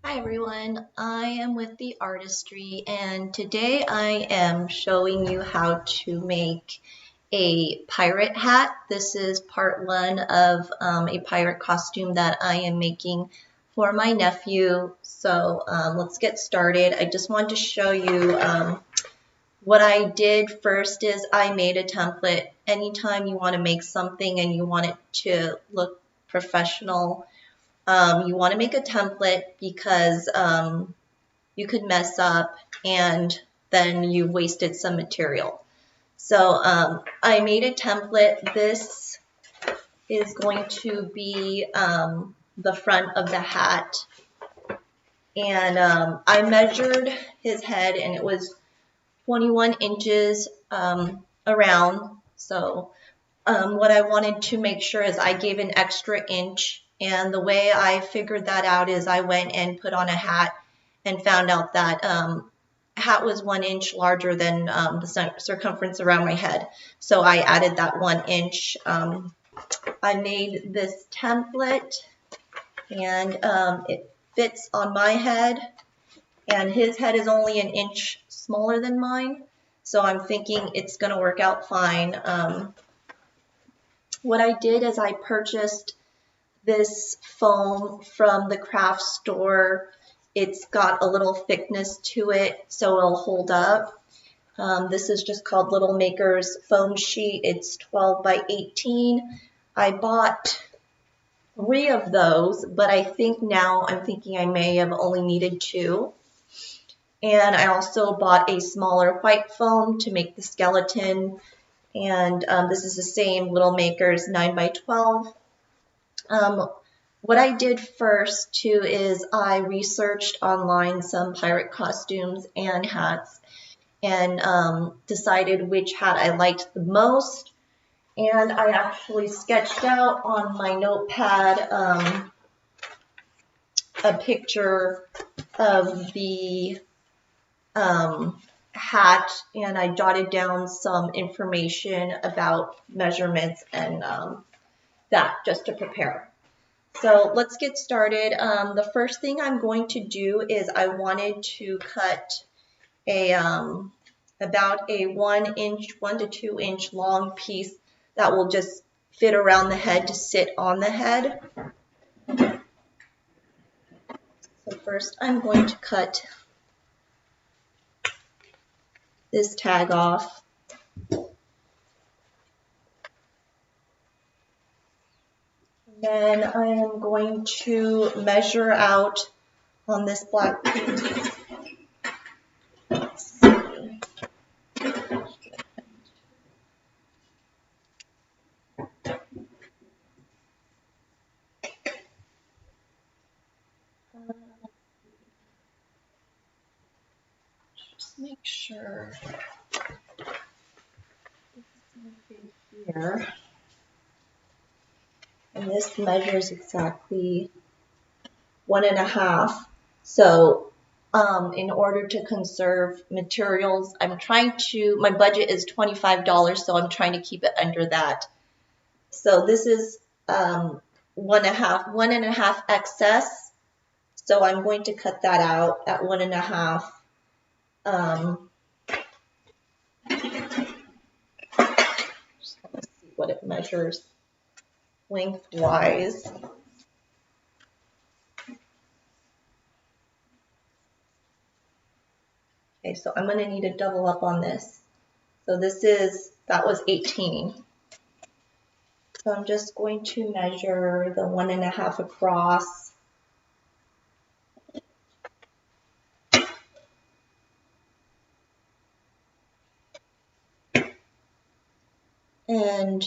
Hi everyone, I am with TheArtistry and today I am showing you how to make a pirate hat. This is part one of a pirate costume that I am making for my nephew. So let's get started. I just wanted to show you what I did first is I made a template. Anytime you want to make something and you want it to look professional, you want to make a template because you could mess up and then you wasted some material. So I made a template. This is going to be the front of the hat. And I measured his head and it was 21 inches around. So what I wanted to make sure is I gave an extra inch, and the way I figured that out is I went and put on a hat and found out that hat was 1 inch larger than the circumference around my head. So I added that 1 inch. I made this template and it fits on my head, and his head is only 1 inch smaller than mine. So I'm thinking it's going to work out fine. What I did is I purchased this foam from the craft store. It's got a little thickness to it, so it'll hold up. This is just called Little Maker's foam sheet. It's 12 by 18. I bought 3 of those, but I think now I'm thinking I may have only needed 2. And I also bought a smaller white foam to make the skeleton. And this is the same Little Maker's 9 by 12. What I did first too is I researched online some pirate costumes and hats and decided which hat I liked the most. And I actually sketched out on my notepad a picture of the hat, and I jotted down some information about measurements and that just to prepare. So let's get started. The first thing I'm going to do is I wanted to cut a about a 1 to 2 inch long piece that will just fit around the head to sit on the head. So first I'm going to cut this tag off. Then I am going to measure out on this black piece. Just make sure this is here. And this measures exactly 1.5. So in order to conserve materials, my budget is $25, so I'm trying to keep it under that. So this is 1.5 excess. So I'm going to cut that out at 1.5. Just want to see what it measures lengthwise. Okay, so I'm going to need to double up on this. So that was 18. So I'm just going to measure the 1.5 across. And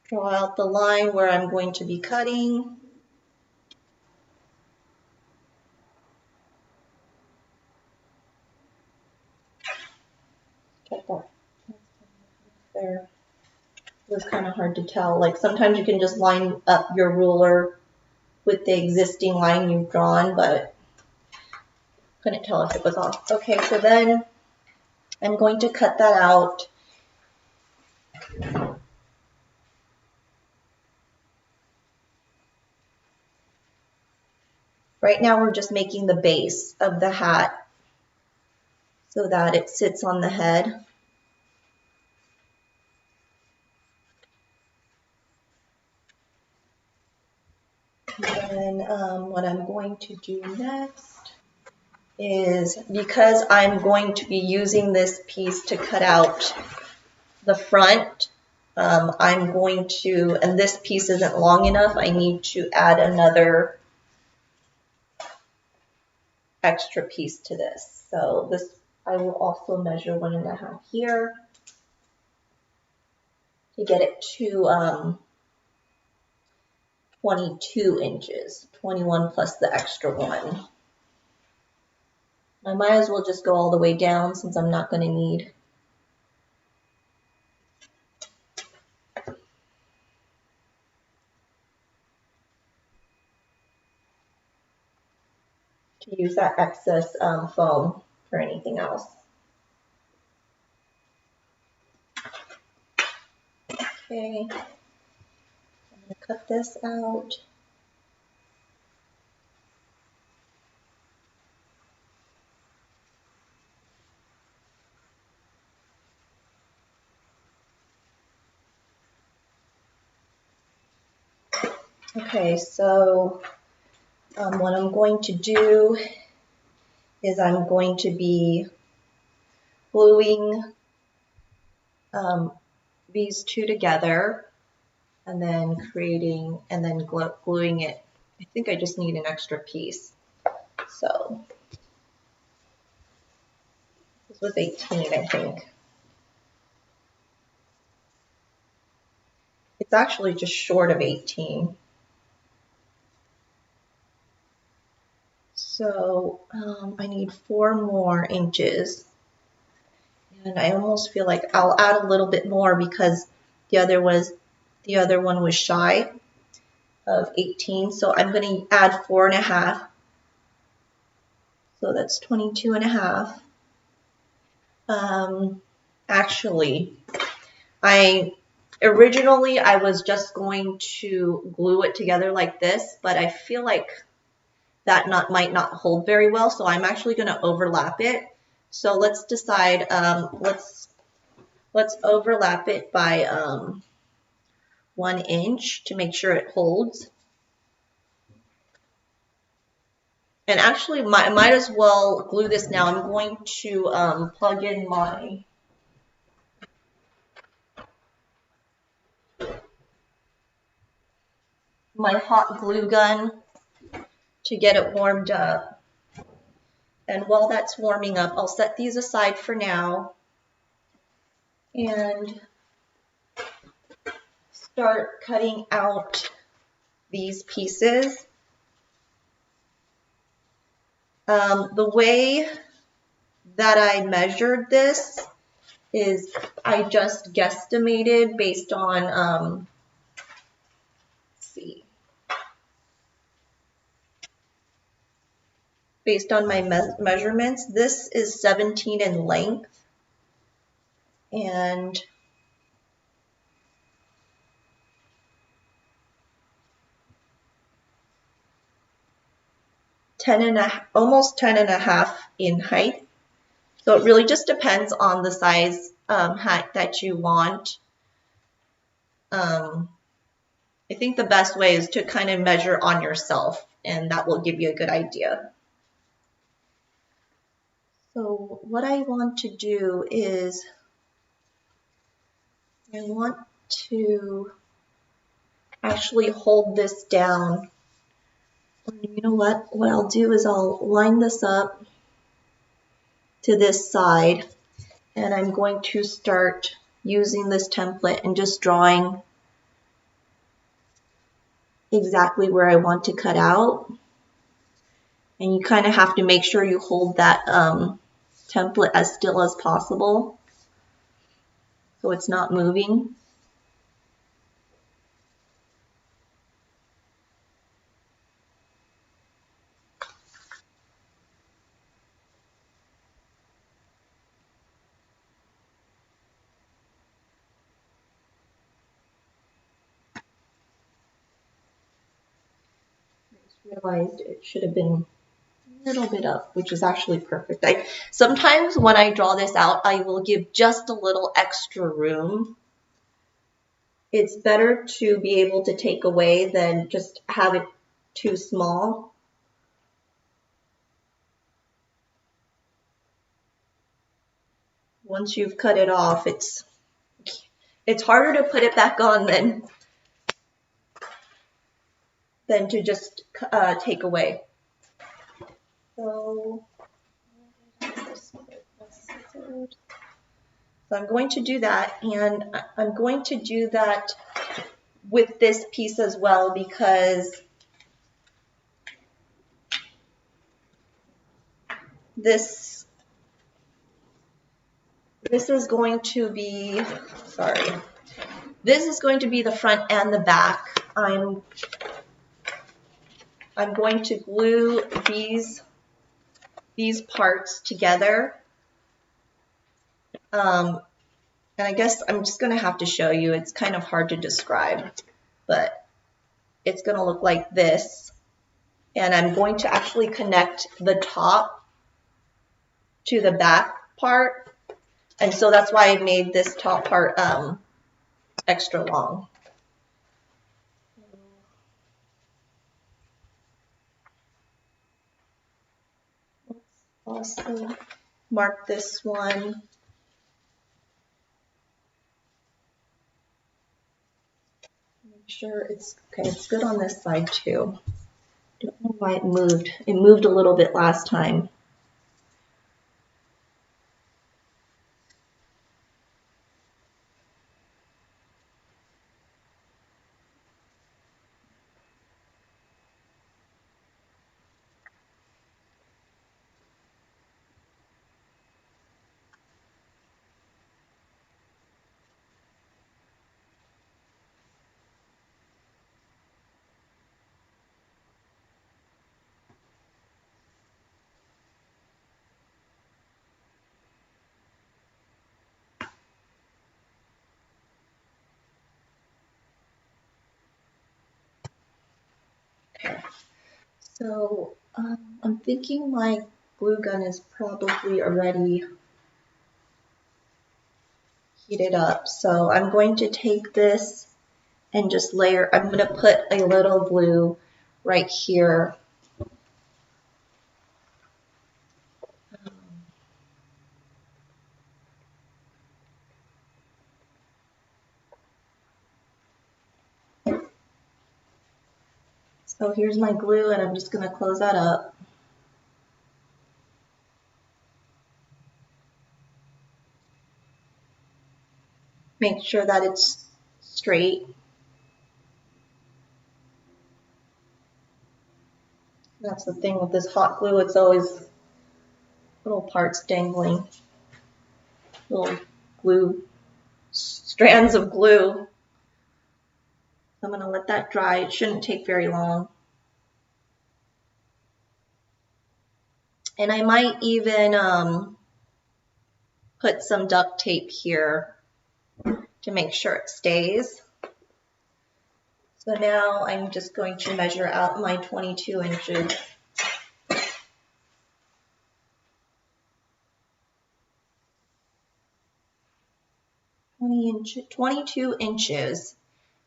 draw out the line where I'm going to be cutting. Check that. There. It was kind of hard to tell. Like sometimes you can just line up your ruler with the existing line you've drawn, but couldn't tell if it was off. Okay, so then I'm going to cut that out. Right now we're just making the base of the hat so that it sits on the head. And what I'm going to do next is, because I'm going to be using this piece to cut out the front, I'm going to, and this piece isn't long enough, I need to add another extra piece to this. So this, I will also measure 1.5 here to get it to 22 inches, 21 plus the extra one. I might as well just go all the way down since I'm not going to need. To use that excess foam for anything else. Okay, I'm going to cut this out. Okay, so what I'm going to do is I'm going to be gluing these two together and then gluing it. I think I just need an extra piece. So this was 18, I think. It's actually just short of 18. So I need 4 more inches. And I almost feel like I'll add a little bit more because the other one was shy of 18. So I'm going to add 4.5. So that's 22.5. Actually, originally I was just going to glue it together like this, but I feel like that might not hold very well, so I'm actually going to overlap it. So let's decide, let's overlap it by 1 inch to make sure it holds. And actually, might as well glue this now. I'm going to plug in my hot glue gun to get it warmed up. And while that's warming up, I'll set these aside for now and start cutting out these pieces. The way that I measured this is I just guesstimated based on, let's see, based on my measurements. This is 17 in length and almost 10.5 in height. So it really just depends on the size hat that you want. I think the best way is to kind of measure on yourself, and that will give you a good idea. So what I want to do is I want to actually hold this down. You know what? What I'll do is I'll line this up to this side, and I'm going to start using this template and just drawing exactly where I want to cut out. And you kind of have to make sure you hold that template as still as possible so it's not moving. Realized it should have been a little bit up, which is actually perfect. Sometimes when I draw this out, I will give just a little extra room. It's better to be able to take away than just have it too small. Once you've cut it off, it's harder to put it back on than to just take away. So I'm going to do that, and I'm going to do that with this piece as well, because this is going to be, this is going to be the front and the back. I'm going to glue these parts together. And I guess I'm just going to have to show you. It's kind of hard to describe, but it's going to look like this. And I'm going to actually connect the top to the back part. And so that's why I made this top part extra long. Let's also mark this one. Make sure it's okay. It's good on this side too. Don't know why it moved. It moved a little bit last time. So I'm thinking my glue gun is probably already heated up. So I'm going to take this and just layer. I'm going to put a little glue right here. So here's my glue, and I'm just going to close that up. Make sure that it's straight. That's the thing with this hot glue, it's always little parts dangling, little glue, strands of glue. I'm going to let that dry. It shouldn't take very long. And I might even put some duct tape here to make sure it stays. So now I'm just going to measure out my 22 inches. 22 inches.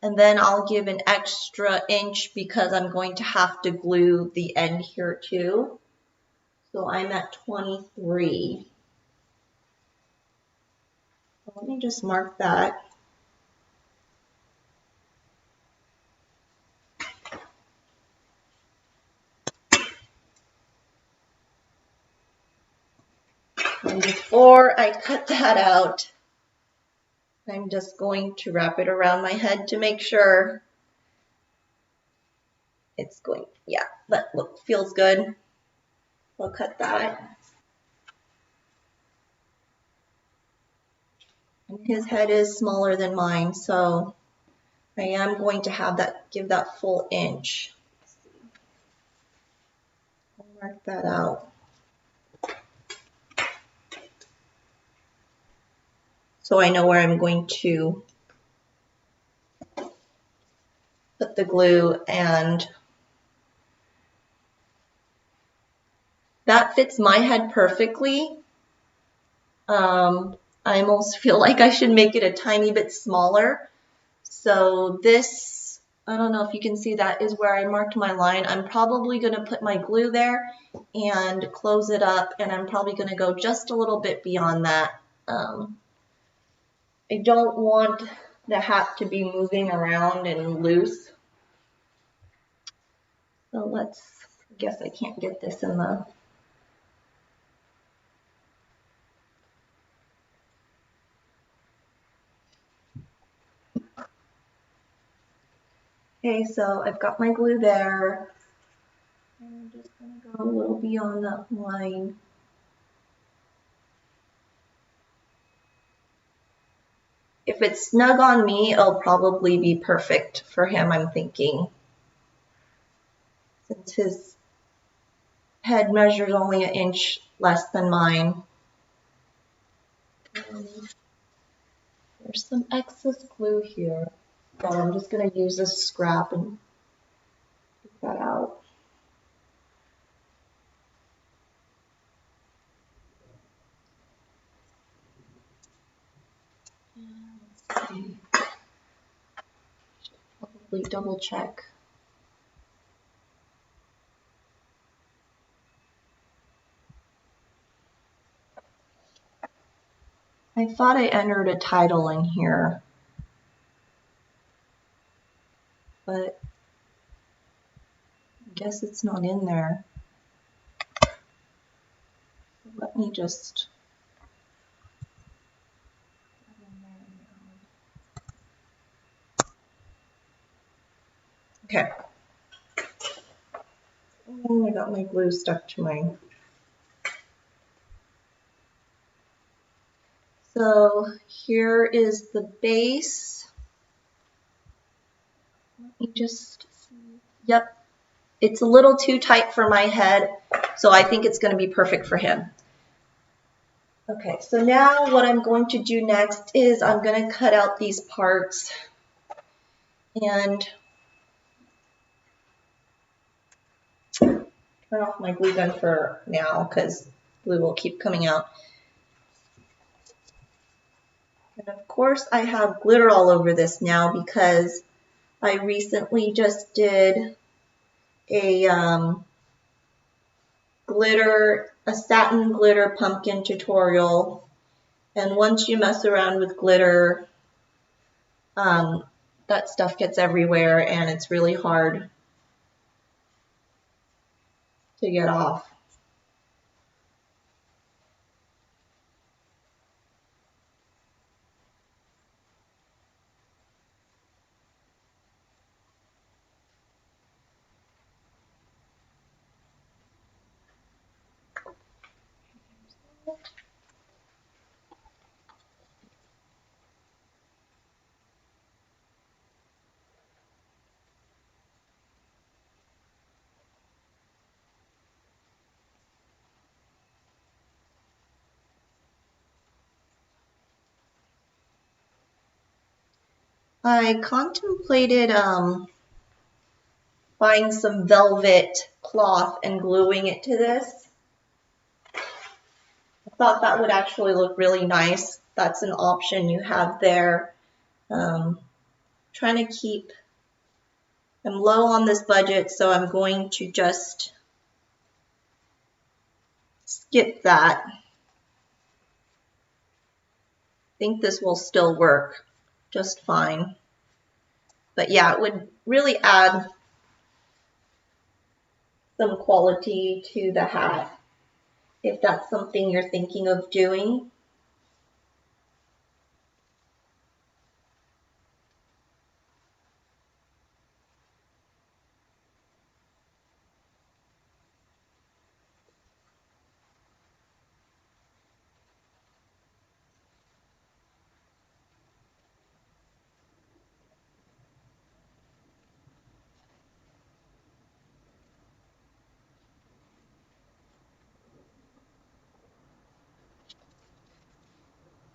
And then I'll give an extra inch because I'm going to have to glue the end here too. So I'm at 23. So let me just mark that. And before I cut that out, I'm just going to wrap it around my head to make sure it's going, yeah, that feels good. I'll cut that. And his head is smaller than mine, so I am going to have that, give that full inch. I'll mark that out. So I know where I'm going to put the glue and That fits my head perfectly. I almost feel like I should make it a tiny bit smaller. So this, I don't know if you can see, that is where I marked my line. I'm probably going to put my glue there and close it up, and I'm probably going to go just a little bit beyond that. I don't want the hat to be moving around and loose. So let's, I guess I can't get this in the, okay, so I've got my glue there. And I'm just going to go a little beyond that line. If it's snug on me, it'll probably be perfect for him, I'm thinking. Since his head measures only 1 inch less than mine. There's some excess glue here. So I'm just going to use this scrap and take that out. Let's see. Probably double check. I thought I entered a title in here, but I guess it's not in there. Let me just. Okay. And I got my glue stuck to my. So here is the base. Let me just see. Yep. It's a little too tight for my head, so I think it's going to be perfect for him. Okay, so now what I'm going to do next is I'm going to cut out these parts and turn off my glue gun for now because glue will keep coming out. And of course I have glitter all over this now because I recently just did a satin glitter pumpkin tutorial. And once you mess around with glitter, that stuff gets everywhere and it's really hard to get off. I contemplated buying some velvet cloth and gluing it to this. I thought that would actually look really nice. That's an option you have there. Trying to keep, I'm low on this budget, so I'm going to just skip that. I think this will still work just fine. But yeah, it would really add some quality to the hat if that's something you're thinking of doing.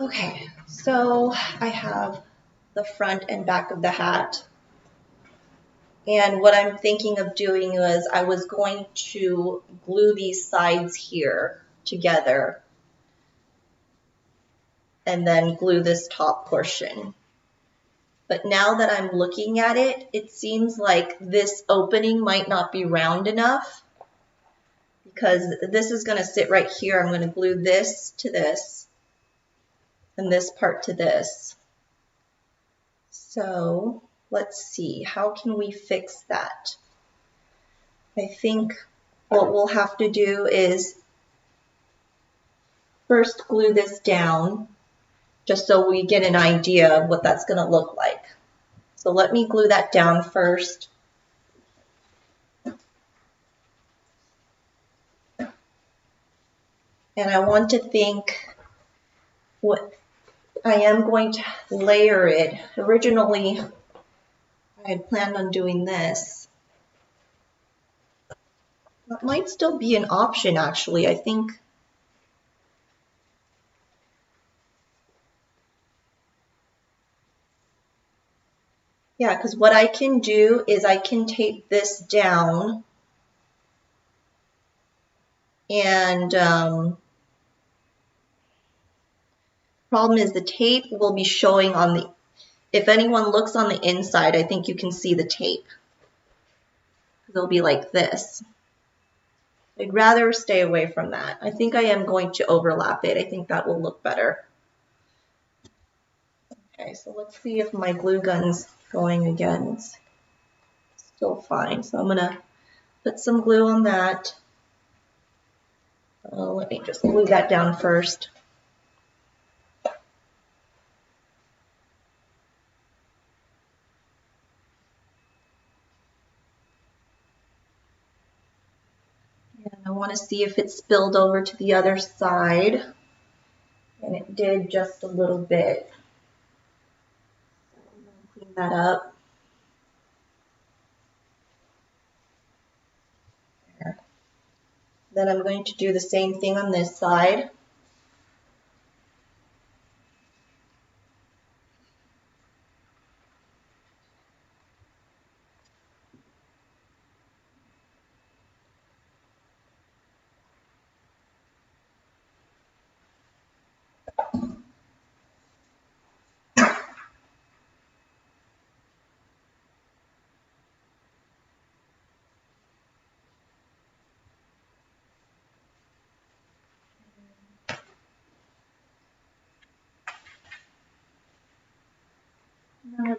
Okay, so I have the front and back of the hat, And what I'm thinking of doing is I was going to glue these sides here together and then glue this top portion. But now that I'm looking at it, it seems like this opening might not be round enough because this is going to sit right here. I'm going to glue this to this and this part to this. So let's see, how can we fix that? I think what we'll have to do is first glue this down just so we get an idea of what that's going to look like. So let me glue that down first. And I want to think what I am going to layer it. Originally, I had planned on doing this. That might still be an option, actually. I think yeah, because what I can do is I can tape this down and problem is the tape will be showing on the, if anyone looks on the inside, I think you can see the tape. It'll be like this. I'd rather stay away from that. I think I am going to overlap it. I think that will look better. Okay, so let's see if my glue gun's going again. It's still fine. So I'm going to put some glue on that. Let me just glue that down first. And I want to see if it spilled over to the other side. And it did just a little bit. I'm going to clean that up. There. Then I'm going to do the same thing on this side.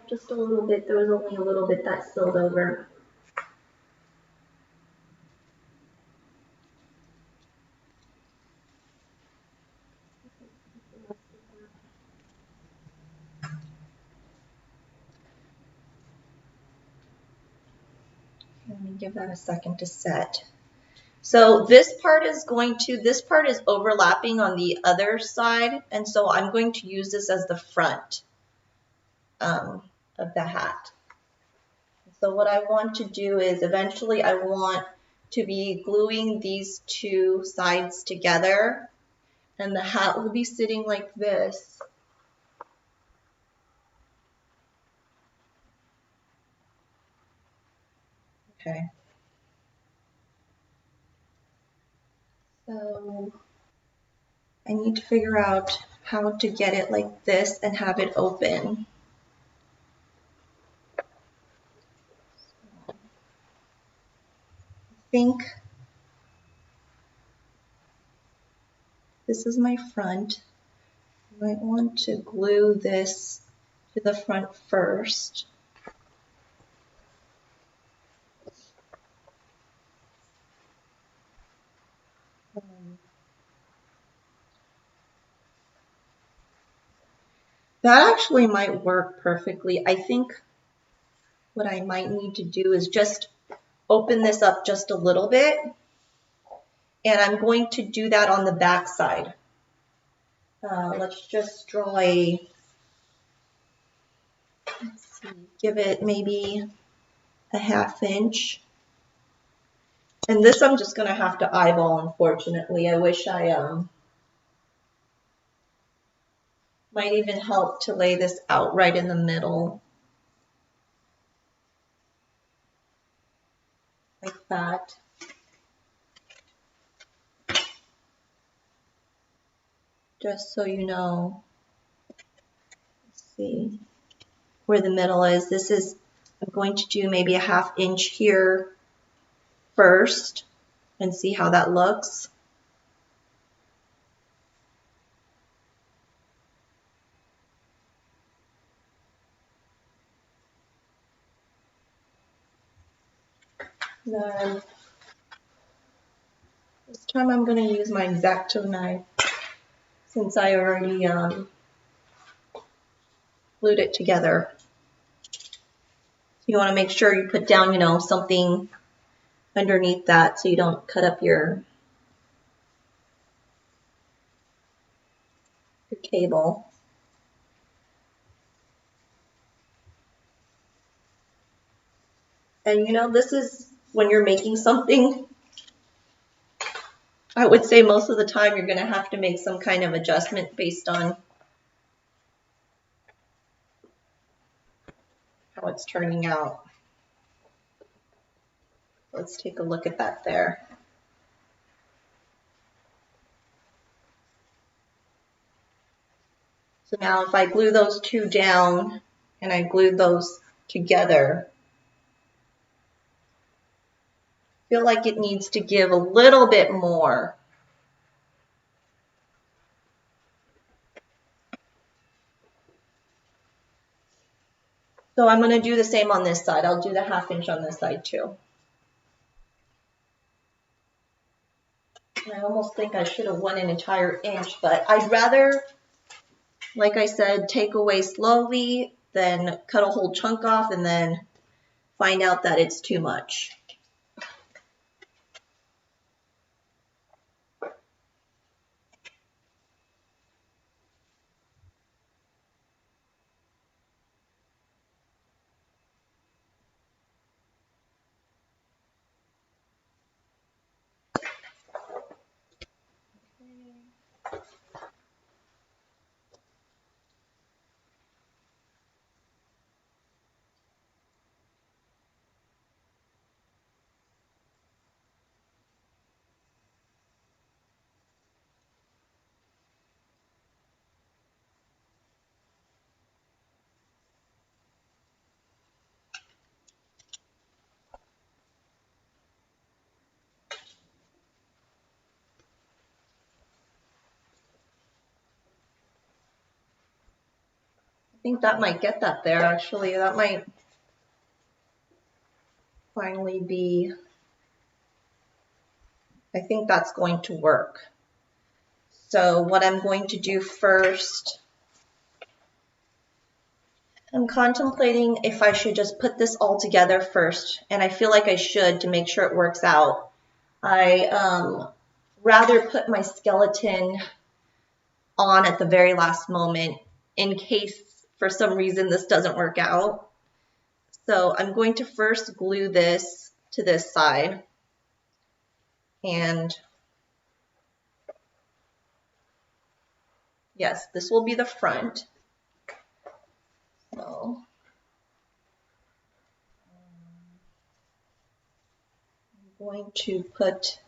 Just a little bit. There was only a little bit that spilled over. Let me give that a second to set. So this part is overlapping on the other side, and so I'm going to use this as the front of the hat. So what I want to do is eventually I want to be gluing these two sides together, and the hat will be sitting like this. Okay. So I need to figure out how to get it like this and have it open. I think this is my front. I might want to glue this to the front first. That actually might work perfectly. I think what I might need to do is just open this up just a little bit, and I'm going to do that on the back side. Let's just draw a, let's see, give it maybe a 1/2 inch. And this I'm just going to have to eyeball, unfortunately. I wish I might even help to lay this out right in the middle. like that. Just so you know, let's see where the middle is. This is, I'm going to do maybe a 1/2 inch here first and see how that looks. Then this time I'm going to use my X-Acto knife since I already glued it together. You want to make sure you put down, something underneath that so you don't cut up your cable. And this is when you're making something, I would say most of the time you're going to have to make some kind of adjustment based on how it's turning out. Let's take a look at that there. So now if I glue those two down and I glue those together, I feel like it needs to give a little bit more. So I'm going to do the same on this side. I'll do the 1/2 inch on this side too. I almost think I should have won an entire inch, but I'd rather, like I said, take away slowly than cut a whole chunk off and then find out that it's too much. I think that might get that there, actually. That might finally be, I think that's going to work. So what I'm going to do first, I'm contemplating if I should just put this all together first, and I feel like I should to make sure it works out. I rather put my skeleton on at the very last moment in case for some reason this doesn't work out. So I'm going to first glue this to this side, and yes, this will be the front. So I'm going to put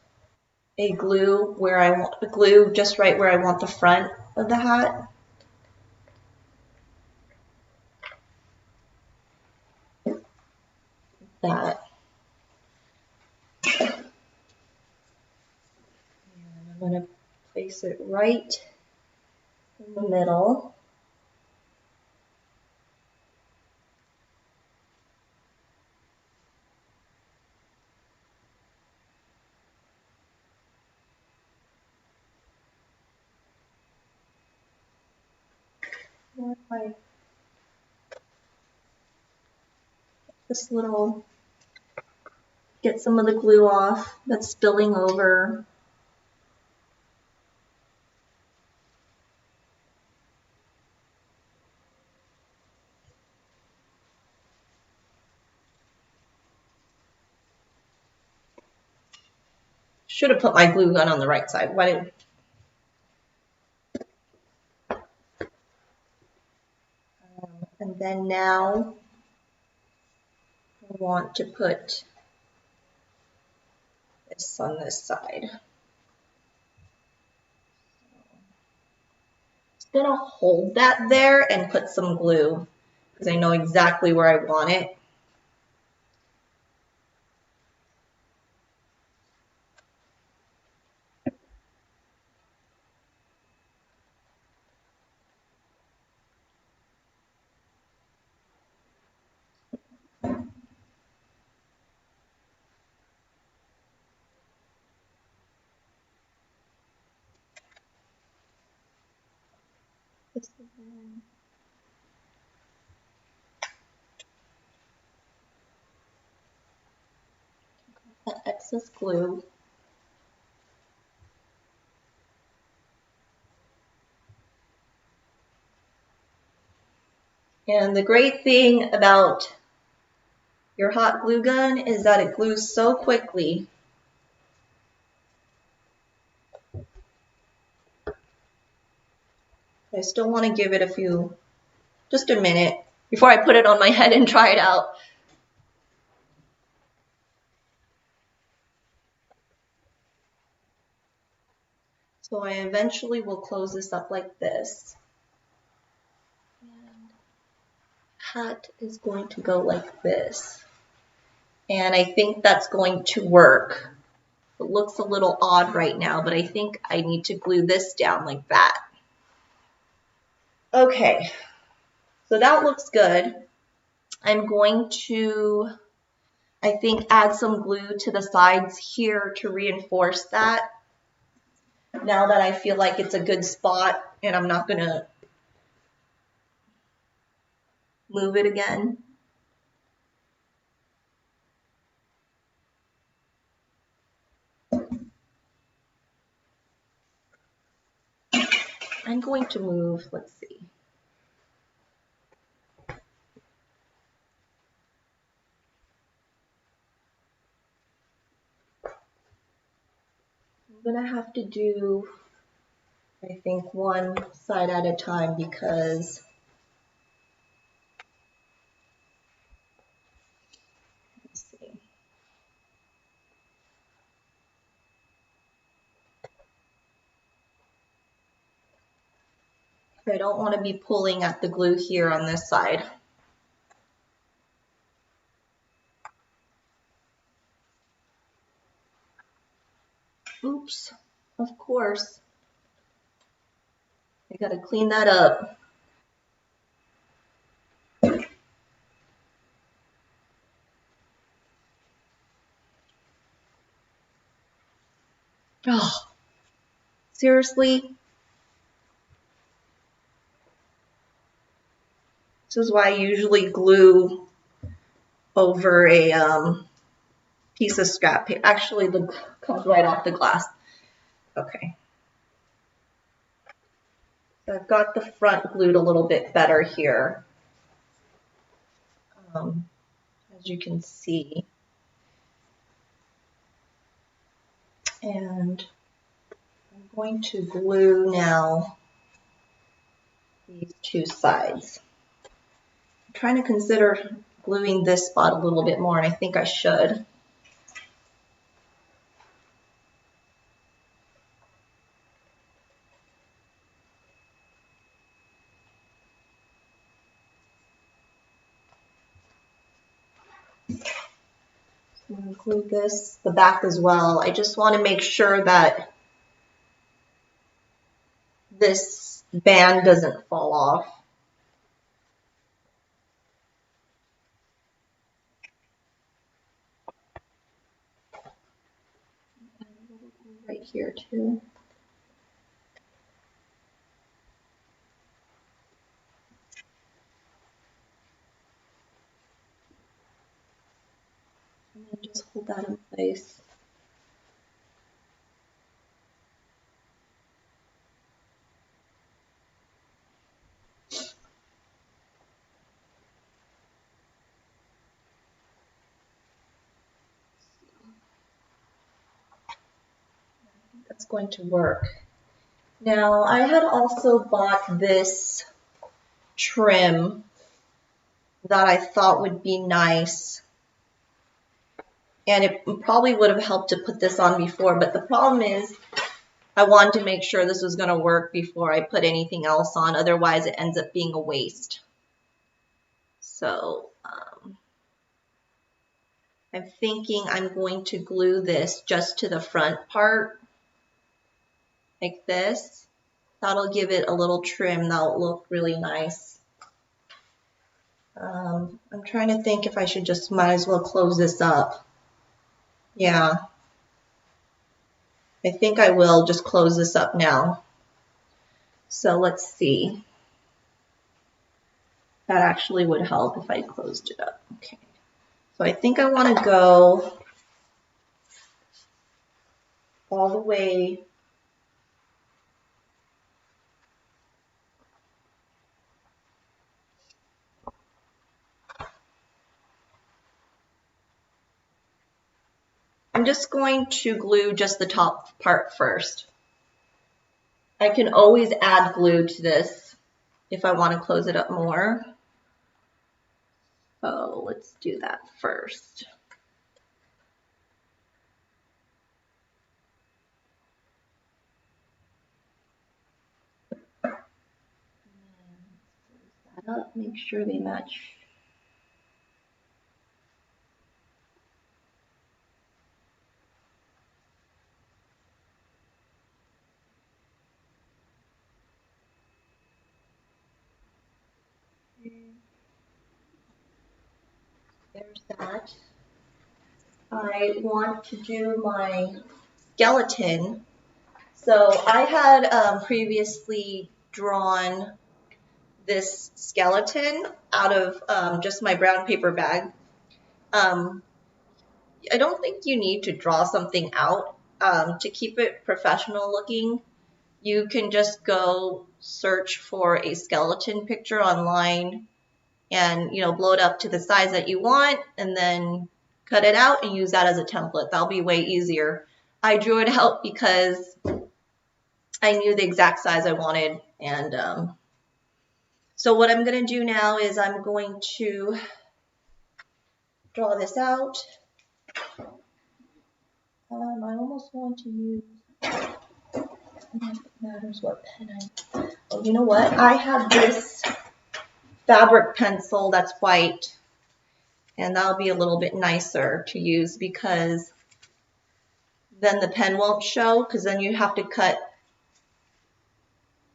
a glue where I want the glue just right where I want the front of the hat. That. And I'm going to place it right in the middle. What if I this little, get some of the glue off that's spilling over. Should have put my glue gun on the right side. Why didn't and then now I want to put this on this side. Just gonna hold that there and put some glue because I know exactly where I want it. That excess glue. And the great thing about your hot glue gun is that it glues so quickly. I still want to give it just a minute before I put it on my head and try it out. So I eventually will close this up like this. And hat is going to go like this. And I think that's going to work. It looks a little odd right now, but I think I need to glue this down like that. Okay, so that looks good. I'm going to, I think, add some glue to the sides here to reinforce that. Now that I feel like it's a good spot and I'm not gonna move it again. I'm going to move, let's see. I'm gonna have to do, I think, one side at a time because let's see. I don't want to be pulling at the glue here on this side. Oops, of course. I gotta clean that up. Oh, seriously? This is why I usually glue over a piece of scrap paper. Actually, the comes right off the glass. Okay. So I've got the front glued a little bit better here, as you can see. And I'm going to glue now these two sides. I'm trying to consider gluing this spot a little bit more, and I think I should. I'm going to glue the back as well. I just want to make sure that this band doesn't fall off. Right here too. And then just hold that in place. That's going to work. Now, I had also bought this trim that I thought would be nice And it probably would have helped to put this on before, but the problem is I wanted to make sure this was going to work before I put anything else on. Otherwise, it ends up being a waste. So I'm thinking I'm going to glue this just to the front part, like this. That'll give it a little trim. That'll look really nice. I'm trying to think if I should just might as well close this up. Yeah, I think I will just close this up now. So let's see. That actually would help if I closed it up. Okay. So I think I want to go all the way I'm just going to glue just the top part first. I can always add glue to this if I want to close it up more. So let's do that first. Close that up, make sure they match. There's that. I want to do my skeleton. So I had previously drawn this skeleton out of just my brown paper bag. I don't think you need to draw something out to keep it professional looking. You can just go search for a skeleton picture online and blow it up to the size that you want and then cut it out and use that as a template. That'll be way easier. I drew it out because I knew the exact size I wanted, and so what I'm going to do now is I'm going to draw this out. I almost want to use, it matters what pen oh, you know what? I have this fabric pencil that's white, and that'll be a little bit nicer to use because then the pen won't show, because then you have to cut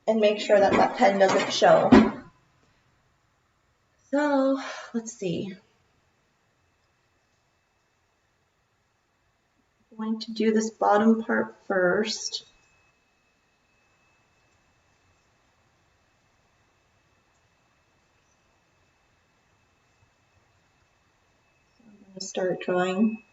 and make sure that that pen doesn't show. So let's see. I'm going to do this bottom part first. So I'm going to start drawing.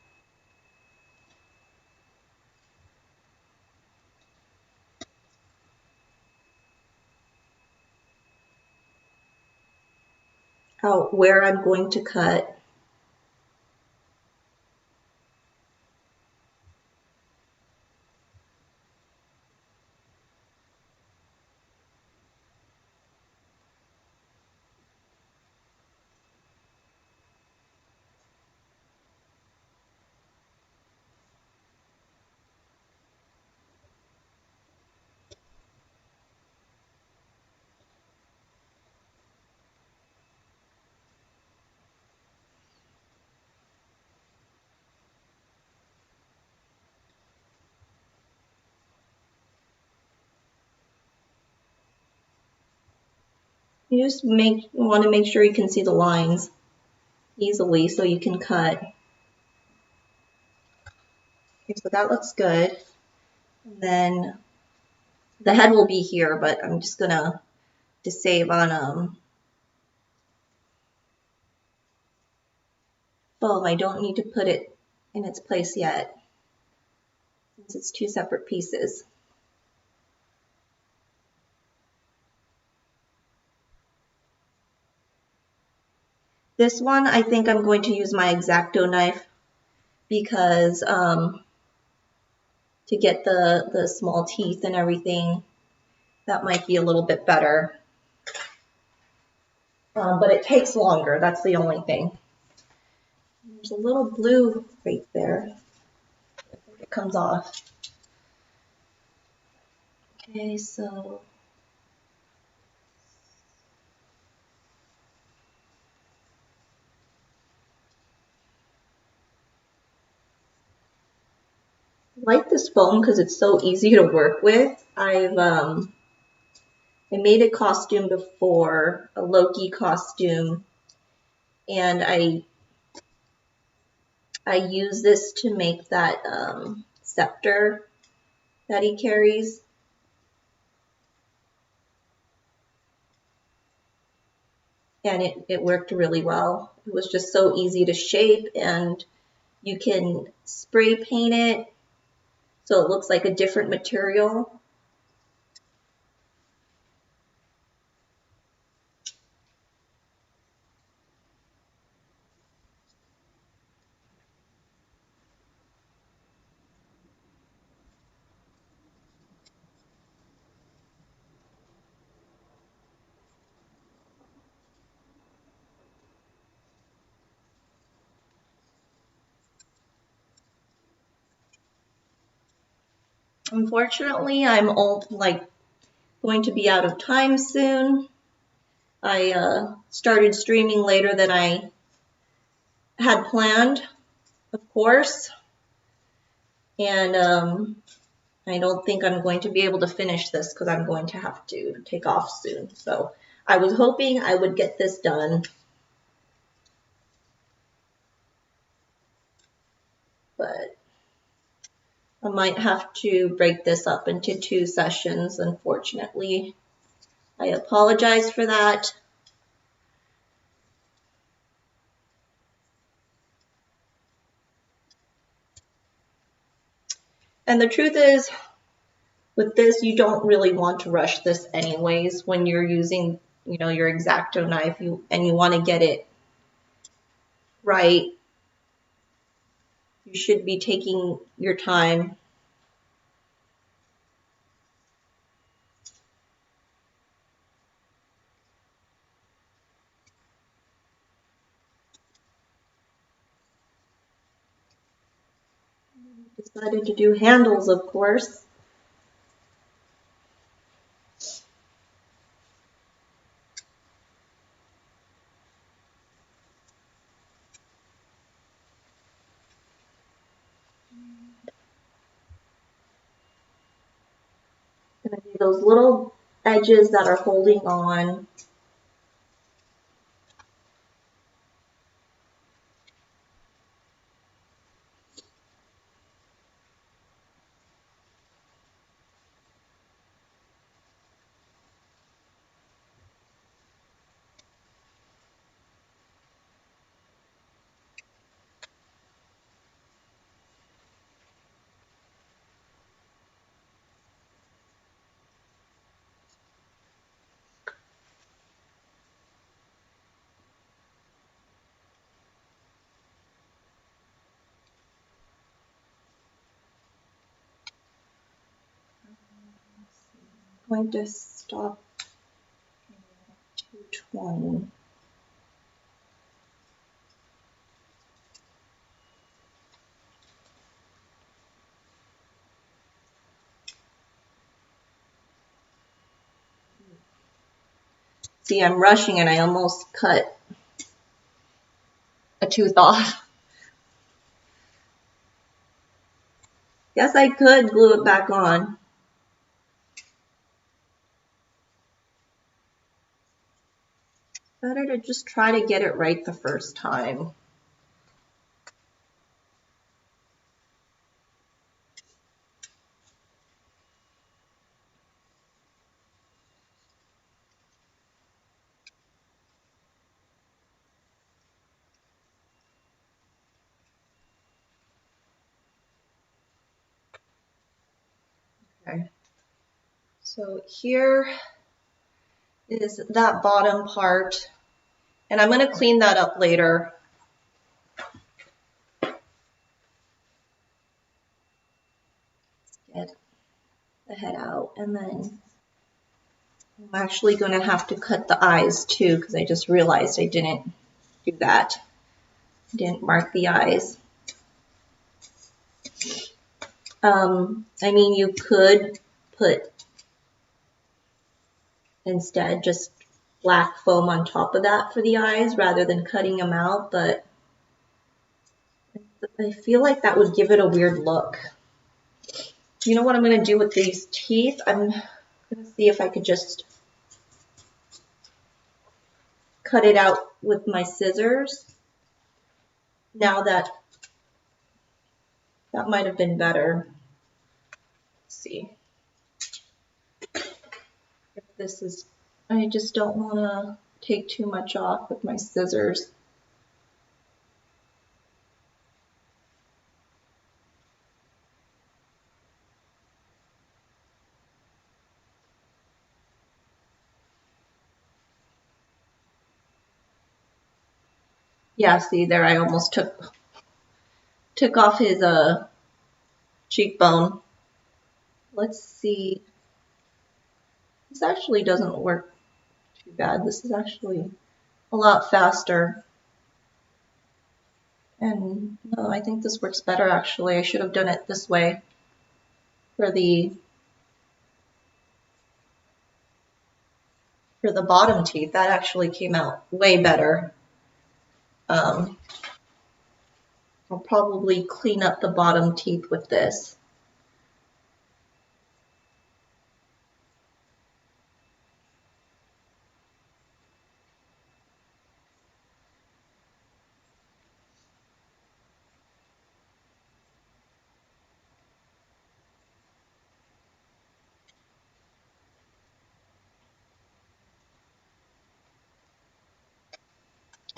Out where I'm going to cut. You just want to make sure you can see the lines easily so you can cut. Okay, so that looks good. And then the head will be here, but I'm just gonna save on foam. I don't need to put it in its place yet, since it's two separate pieces. This one, I think I'm going to use my X-Acto knife because to get the small teeth and everything, that might be a little bit better. But it takes longer, that's the only thing. There's a little blue right there. I think it comes off. Okay, so I like this foam because it's so easy to work with. I made a costume before, a Loki costume, and I use this to make that scepter that he carries. And it worked really well. It was just so easy to shape, and you can spray paint it so it looks like a different material. Unfortunately, I'm going to be out of time soon. I started streaming later than I had planned, of course, and I don't think I'm going to be able to finish this because I'm going to have to take off soon. So I was hoping I would get this done, but I might have to break this up into 2 sessions, unfortunately. I apologize for that. And the truth is, with this, you don't really want to rush this anyways when you're using, your X-Acto knife and you want to get it right. You should be taking your time. Decided to do handles, of course. Gonna do those little edges that are holding on. I'm going to stop 220. See, I'm rushing and I almost cut a tooth off. Guess I could glue it back on. Better to just try to get it right the first time. Okay. So here is that bottom part, and I'm going to clean that up later. Get the head out, and then I'm actually going to have to cut the eyes too because I just realized I didn't do that. Didn't mark the eyes. I mean, you could put instead just black foam on top of that for the eyes rather than cutting them out, but I feel like that would give it a weird look. You know what I'm going to do with these teeth? I'm going to see if I could just cut it out with my scissors. Now that might have been better. Let's see if this is, I just don't want to take too much off with my scissors. Yeah, see there, I almost took off his cheekbone. Let's see. This actually doesn't work too bad. This is actually a lot faster. And no, I think this works better actually. I should have done it this way for the bottom teeth. That actually came out way better. I'll probably clean up the bottom teeth with this.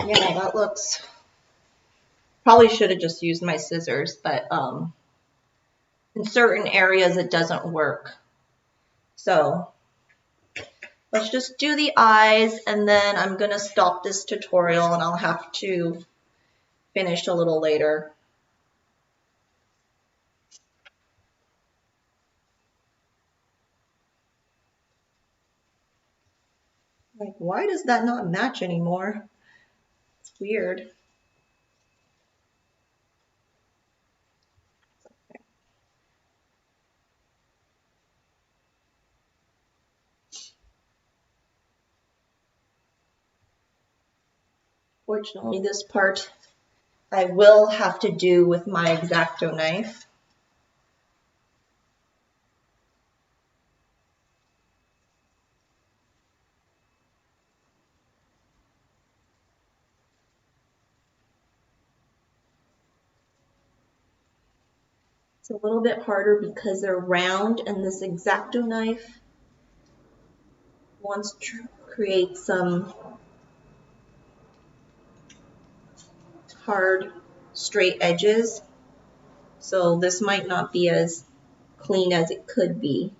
Yeah, that looks, probably should have just used my scissors, but in certain areas it doesn't work. So let's just do the eyes, and then I'm going to stop this tutorial and I'll have to finish a little later. Like, why does that not match anymore? It's weird. Fortunately, this part I will have to do with my X-Acto knife. It's a little bit harder because they're round, and this X-Acto knife wants to create some hard, straight edges. So this might not be as clean as it could be.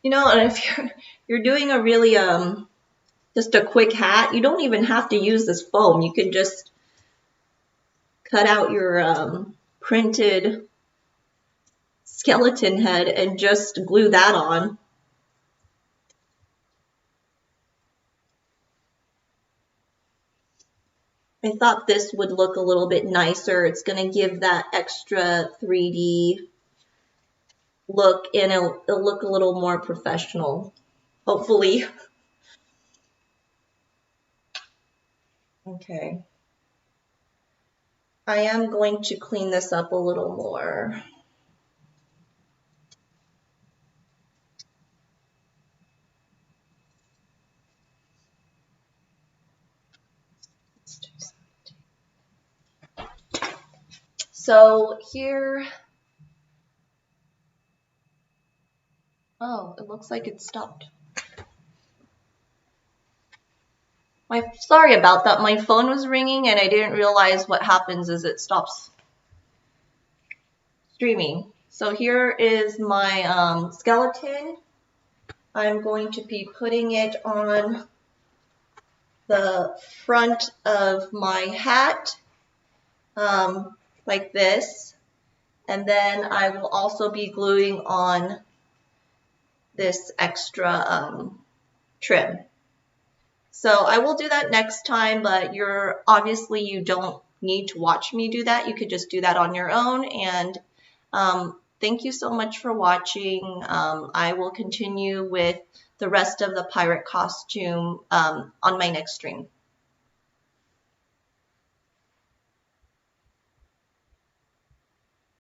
You know, and if you're doing a really just a quick hat, you don't even have to use this foam. You can just cut out your printed skeleton head and just glue that on. I thought this would look a little bit nicer. It's going to give that extra 3D look, and it'll look a little more professional, hopefully. Okay. I am going to clean this up a little more. So here, oh, it looks like it stopped. Sorry about that. My phone was ringing and I didn't realize what happens is it stops streaming. So here is my skeleton. I'm going to be putting it on the front of my hat like this, and then I will also be gluing on this extra trim. So I will do that next time, but obviously you don't need to watch me do that. You could just do that on your own. And thank you so much for watching. I will continue with the rest of the pirate costume on my next stream.